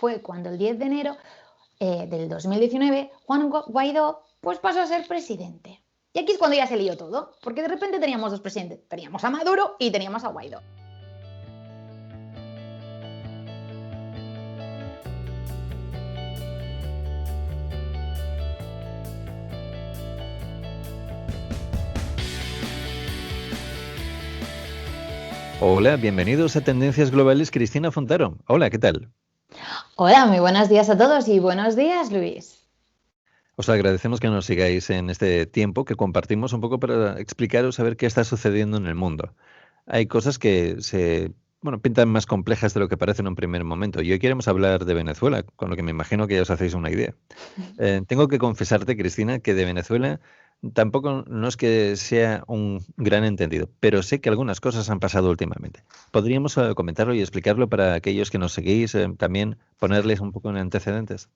fue cuando el 10 de enero del 2019 Juan Guaidó pues pasó a ser presidente. Y aquí es cuando ya se lió todo, porque de repente teníamos dos presidentes, teníamos a Maduro y teníamos a Guaidó. Hola, bienvenidos a Tendencias Globales, Cristina Fontaro. Hola, ¿qué tal? Hola, muy buenos días a todos y buenos días, Luis. Os agradecemos que nos sigáis en este tiempo que compartimos un poco para explicaros a ver qué está sucediendo en el mundo. Hay cosas que pintan más complejas de lo que parecen en un primer momento. Y hoy queremos hablar de Venezuela, con lo que me imagino que ya os hacéis una idea. Tengo que confesarte, Cristina, que de Venezuela tampoco no es que sea un gran entendido, pero sé que algunas cosas han pasado últimamente. ¿Podríamos comentarlo y explicarlo para aquellos que nos seguís, también ponerles un poco en antecedentes?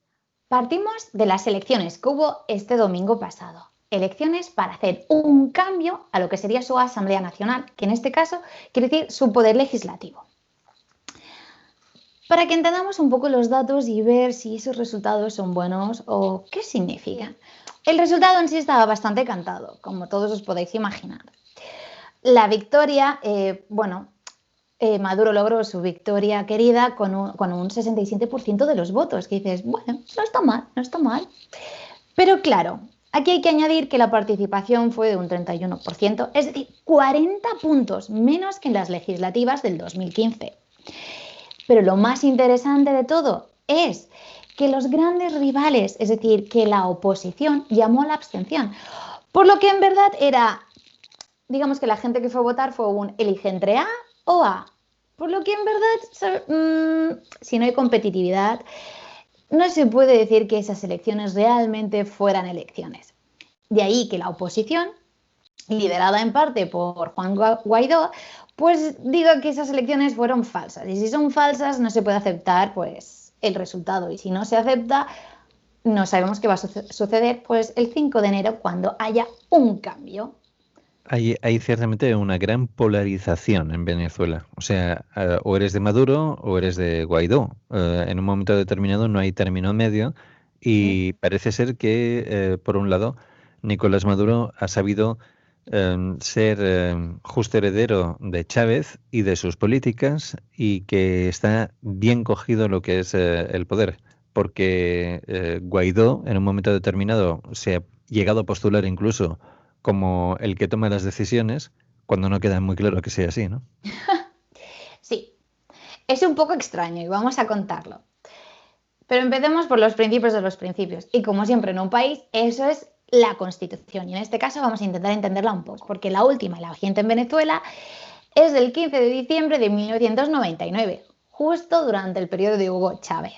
Partimos de las elecciones que hubo este domingo pasado. Elecciones para hacer un cambio a lo que sería su Asamblea Nacional, que en este caso quiere decir su poder legislativo. Para que entendamos un poco los datos y ver si esos resultados son buenos o qué significan. El resultado en sí estaba bastante cantado, como todos os podéis imaginar. La victoria, Maduro logró su victoria querida con un 67% de los votos, que dices, bueno, no está mal, no está mal. Pero claro, aquí hay que añadir que la participación fue de un 31%, es decir, 40 puntos menos que en las legislativas del 2015. Pero lo más interesante de todo es que los grandes rivales, es decir, que la oposición llamó a la abstención, por lo que en verdad era, digamos que la gente que fue a votar fue un elige entre A o A. Por lo que en verdad, si no hay competitividad, no se puede decir que esas elecciones realmente fueran elecciones. De ahí que la oposición, liderada en parte por Juan Guaidó, pues diga que esas elecciones fueron falsas. Y si son falsas, no se puede aceptar pues el resultado. Y si no se acepta, no sabemos qué va a suceder pues el 5 de enero cuando haya un cambio. Hay ciertamente una gran polarización en Venezuela. O sea, o eres de Maduro o eres de Guaidó. En un momento determinado no hay término medio y parece ser que, por un lado, Nicolás Maduro ha sabido ser justo heredero de Chávez y de sus políticas y que está bien cogido lo que es el poder. Porque Guaidó, en un momento determinado, se ha llegado a postular incluso como el que toma las decisiones cuando no queda muy claro que sea así, ¿no? Sí, es un poco extraño y vamos a contarlo. Pero empecemos por los principios de los principios. Y como siempre en un país, eso es la Constitución. Y en este caso vamos a intentar entenderla un poco, porque la última y la vigente en Venezuela es del 15 de diciembre de 1999, justo durante el periodo de Hugo Chávez.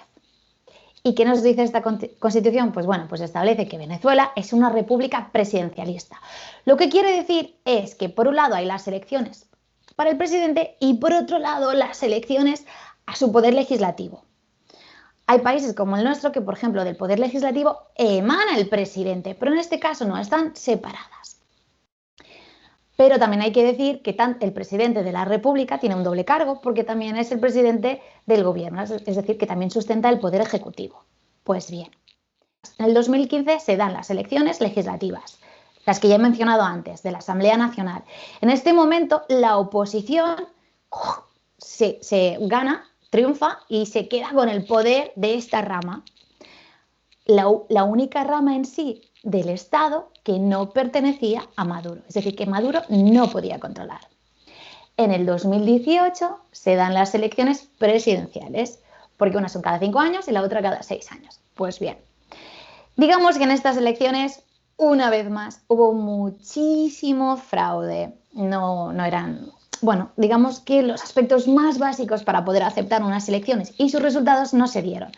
¿Y qué nos dice esta Constitución? Pues bueno, pues establece que Venezuela es una república presidencialista. Lo que quiere decir es que por un lado hay las elecciones para el presidente y por otro lado las elecciones a su poder legislativo. Hay países como el nuestro que, por ejemplo, del poder legislativo emana el presidente, pero en este caso no, están separadas. Pero también hay que decir que el presidente de la República tiene un doble cargo porque también es el presidente del gobierno, es decir, que también sustenta el poder ejecutivo. Pues bien, en el 2015 se dan las elecciones legislativas, las que ya he mencionado antes, de la Asamblea Nacional. En este momento la oposición se gana, triunfa y se queda con el poder de esta rama. La única rama en sí del Estado que no pertenecía a Maduro, es decir, que Maduro no podía controlar. En el 2018 se dan las elecciones presidenciales, porque una son cada 5 años y la otra cada 6 años. Pues bien, digamos que en estas elecciones, una vez más, hubo muchísimo fraude. No eran, bueno, digamos que los aspectos más básicos para poder aceptar unas elecciones y sus resultados no se dieron.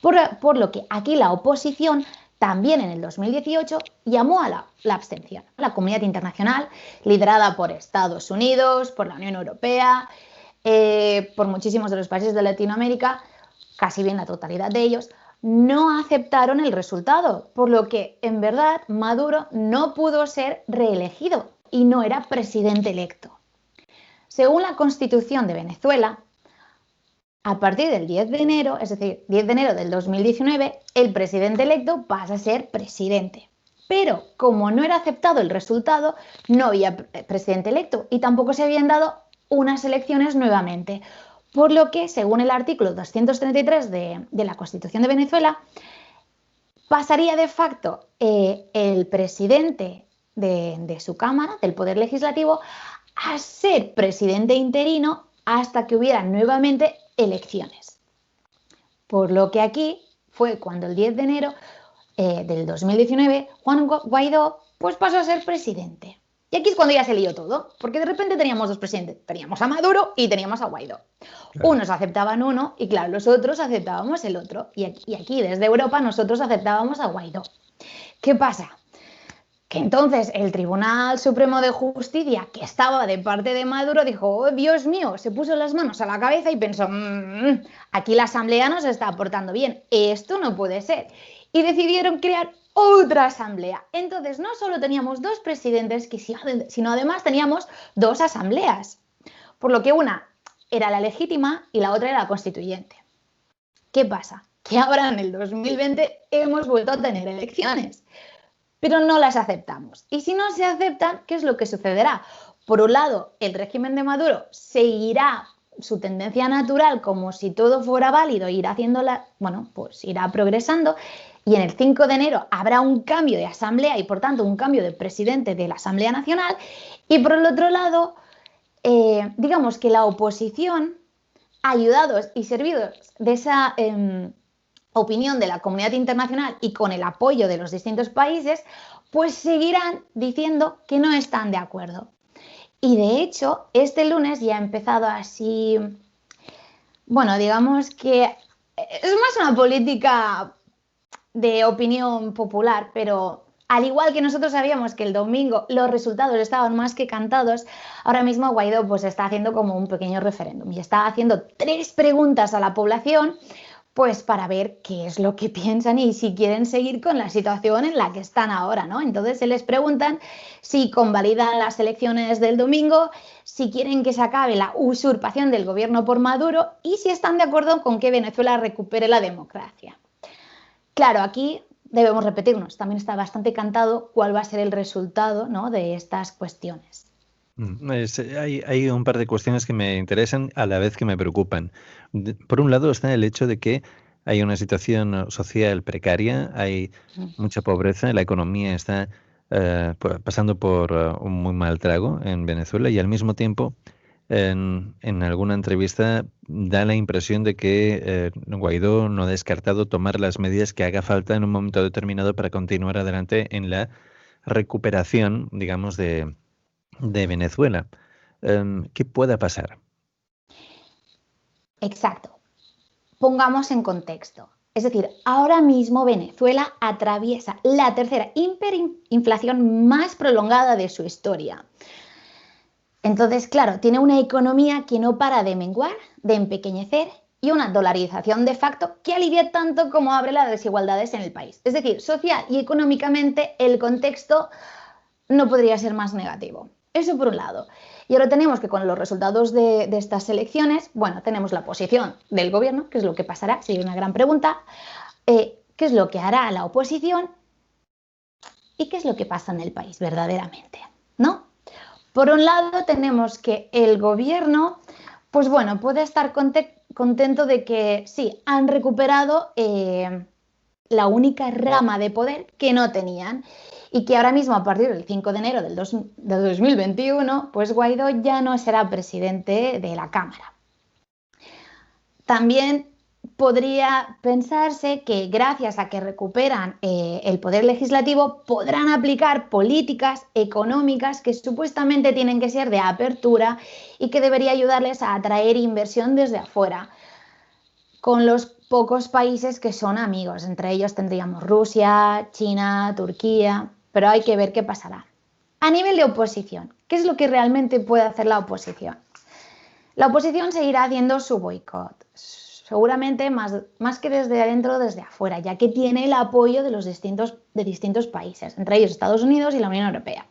Por lo que aquí la oposición también en el 2018 llamó a la abstención. La comunidad internacional, liderada por Estados Unidos, por la Unión Europea, por muchísimos de los países de Latinoamérica, casi bien la totalidad de ellos, no aceptaron el resultado, por lo que en verdad Maduro no pudo ser reelegido y no era presidente electo. Según la Constitución de Venezuela, A partir del 10 de enero, es decir, 10 de enero del 2019, el presidente electo pasa a ser presidente. Pero como no era aceptado el resultado, no había presidente electo y tampoco se habían dado unas elecciones nuevamente. Por lo que, según el artículo 233 de la Constitución de Venezuela, pasaría de facto el presidente de su Cámara, del Poder Legislativo, a ser presidente interino hasta que hubiera nuevamente elecciones. Por lo que aquí fue cuando el 10 de enero del 2019 Juan Guaidó pues pasó a ser presidente. Y aquí es cuando ya se lió todo, porque de repente teníamos dos presidentes, teníamos a Maduro y teníamos a Guaidó. Claro. Unos aceptaban uno y claro, los otros aceptábamos el otro. Y aquí desde Europa nosotros aceptábamos a Guaidó. ¿Qué pasa? Que entonces el Tribunal Supremo de Justicia, que estaba de parte de Maduro, dijo, oh, Dios mío, se puso las manos a la cabeza y pensó, aquí la Asamblea no se está portando bien, esto no puede ser. Y decidieron crear otra asamblea. Entonces no solo teníamos dos presidentes, sino además teníamos dos asambleas. Por lo que una era la legítima y la otra era la constituyente. ¿Qué pasa? Que ahora en el 2020 hemos vuelto a tener elecciones, pero no las aceptamos. Y si no se aceptan, ¿qué es lo que sucederá? Por un lado, el régimen de Maduro seguirá su tendencia natural como si todo fuera válido, irá haciéndola, bueno, pues irá progresando. Y en el 5 de enero habrá un cambio de asamblea y por tanto un cambio de presidente de la Asamblea Nacional. Y por el otro lado, digamos que la oposición, ayudados y servidos de esa opinión de la comunidad internacional y con el apoyo de los distintos países, pues seguirán diciendo que no están de acuerdo. Y de hecho, este lunes ya ha empezado así, bueno, digamos que es más una política de opinión popular, pero al igual que nosotros sabíamos que el domingo los resultados estaban más que cantados, ahora mismo Guaidó pues está haciendo como un pequeño referéndum y está haciendo 3 preguntas a la población pues para ver qué es lo que piensan y si quieren seguir con la situación en la que están ahora, ¿no? Entonces se les preguntan si convalidan las elecciones del domingo, si quieren que se acabe la usurpación del gobierno por Maduro y si están de acuerdo con que Venezuela recupere la democracia. Claro, aquí debemos repetirnos, también está bastante cantado cuál va a ser el resultado, ¿no?, de estas cuestiones. Hay un par de cuestiones que me interesan a la vez que me preocupan. Por un lado está el hecho de que hay una situación social precaria, hay mucha pobreza, la economía está pasando por un muy mal trago en Venezuela y al mismo tiempo en alguna entrevista da la impresión de que Guaidó no ha descartado tomar las medidas que haga falta en un momento determinado para continuar adelante en la recuperación, digamos, de Venezuela. ¿Qué pueda pasar? Exacto. Pongamos en contexto. Es decir, ahora mismo Venezuela atraviesa la tercera hiperinflación más prolongada de su historia. Entonces, claro, tiene una economía que no para de menguar, de empequeñecer y una dolarización de facto que alivia tanto como abre las desigualdades en el país. Es decir, social y económicamente el contexto no podría ser más negativo. Eso por un lado. Y ahora tenemos que con los resultados de estas elecciones, bueno, tenemos la posición del gobierno, que es lo que pasará, sería una gran pregunta, qué es lo que hará la oposición y qué es lo que pasa en el país verdaderamente, ¿no? Por un lado tenemos que el gobierno, pues bueno, puede estar contento de que sí, han recuperado la única rama de poder que no tenían y que ahora mismo a partir del 5 de enero del 2021, pues Guaidó ya no será presidente de la Cámara. También podría pensarse que gracias a que recuperan el poder legislativo podrán aplicar políticas económicas que supuestamente tienen que ser de apertura y que debería ayudarles a atraer inversión desde afuera con los pocos países que son amigos. Entre ellos tendríamos Rusia, China, Turquía, pero hay que ver qué pasará. A nivel de oposición, ¿qué es lo que realmente puede hacer la oposición? La oposición seguirá haciendo su boicot, seguramente más que desde adentro, desde afuera, ya que tiene el apoyo de distintos países, entre ellos Estados Unidos y la Unión Europea.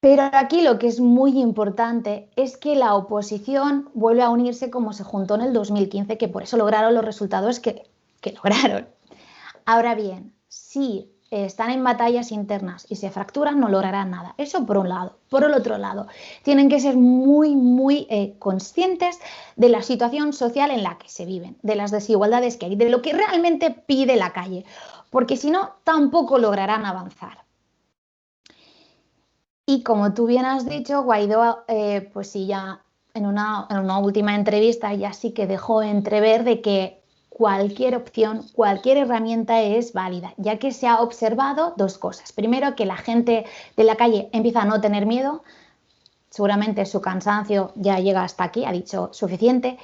Pero aquí lo que es muy importante es que la oposición vuelve a unirse como se juntó en el 2015, que por eso lograron los resultados que lograron. Ahora bien, si están en batallas internas y se fracturan, no lograrán nada. Eso por un lado. Por el otro lado, tienen que ser muy conscientes de la situación social en la que se viven, de las desigualdades que hay, de lo que realmente pide la calle, porque si no, tampoco lograrán avanzar. Y como tú bien has dicho, Guaidó, pues sí, ya en una última entrevista ya sí que dejó entrever de que cualquier opción, cualquier herramienta es válida, ya que se ha observado dos cosas. Primero, que la gente de la calle empieza a no tener miedo, seguramente su cansancio ya llega hasta aquí, ha dicho suficiente.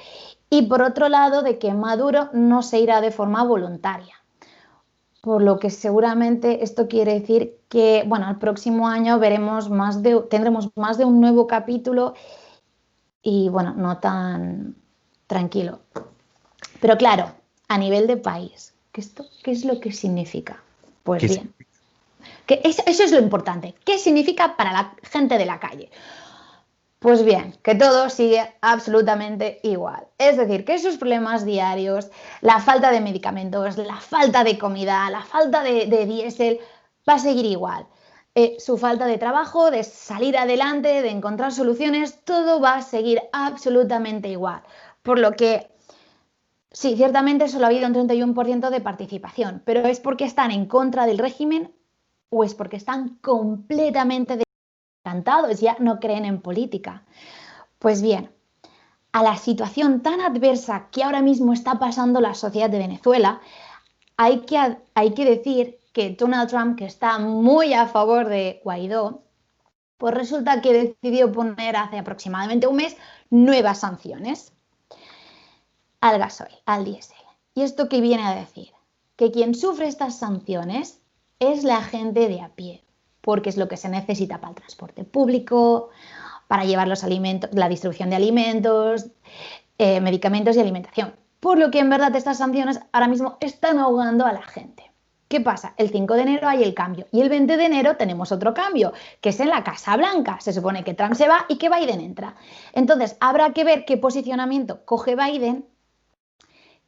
Y por otro lado, de que Maduro no se irá de forma voluntaria. Por lo que seguramente esto quiere decir que, bueno, el próximo año tendremos más de un nuevo capítulo y, bueno, no tan tranquilo. Pero claro, a nivel de país, ¿qué es lo que significa? Pues bien, eso es lo importante. ¿Qué significa para la gente de la calle? Pues bien, que todo sigue absolutamente igual. Es decir, que sus problemas diarios, la falta de medicamentos, la falta de comida, la falta de diésel, va a seguir igual. Su falta de trabajo, de salir adelante, de encontrar soluciones, todo va a seguir absolutamente igual. Por lo que, sí, ciertamente solo ha habido un 31% de participación, pero ¿es porque están en contra del régimen o es porque están completamente desencantados, ya no creen en política? Pues bien, a la situación tan adversa que ahora mismo está pasando la sociedad de Venezuela, hay que decir que Donald Trump, que está muy a favor de Guaidó, pues resulta que decidió poner hace aproximadamente un mes nuevas sanciones al gasoil, al diésel. ¿Y esto qué viene a decir? Que quien sufre estas sanciones es la gente de a pie, porque es lo que se necesita para el transporte público, para llevar los alimentos, la distribución de alimentos, medicamentos y alimentación. Por lo que en verdad estas sanciones ahora mismo están ahogando a la gente. ¿Qué pasa? El 5 de enero hay el cambio y el 20 de enero tenemos otro cambio, que es en la Casa Blanca. Se supone que Trump se va y que Biden entra. Entonces habrá que ver qué posicionamiento coge Biden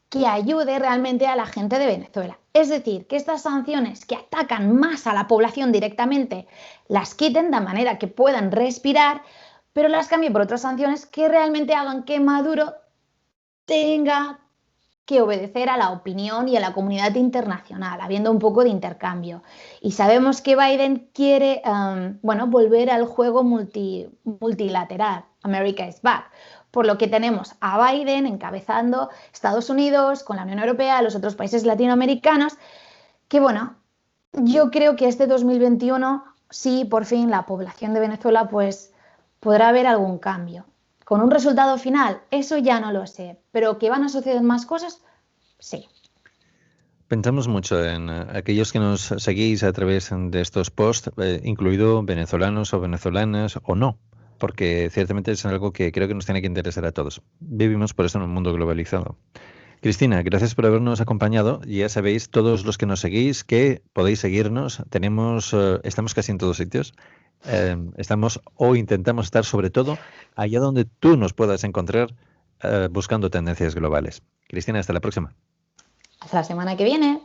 que ayude realmente a la gente de Venezuela. Es decir, que estas sanciones que atacan más a la población directamente las quiten de manera que puedan respirar, pero las cambie por otras sanciones que realmente hagan que Maduro tenga que obedecer a la opinión y a la comunidad internacional, habiendo un poco de intercambio. Y sabemos que Biden quiere volver al juego multilateral, America is back, por lo que tenemos a Biden encabezando Estados Unidos con la Unión Europea, los otros países latinoamericanos, que bueno, yo creo que este 2021 sí, por fin, la población de Venezuela pues podrá ver algún cambio. Con un resultado final, eso ya no lo sé, pero que van a suceder más cosas, sí. Pensamos mucho en aquellos que nos seguís a través de estos posts, incluido venezolanos o venezolanas o no, porque ciertamente es algo que creo que nos tiene que interesar a todos. Vivimos por eso en un mundo globalizado. Cristina, gracias por habernos acompañado. Ya sabéis, todos los que nos seguís, que podéis seguirnos. Estamos casi en todos sitios. Estamos o intentamos estar sobre todo allá donde tú nos puedas encontrar buscando tendencias globales. Cristina, hasta la próxima. Hasta la semana que viene.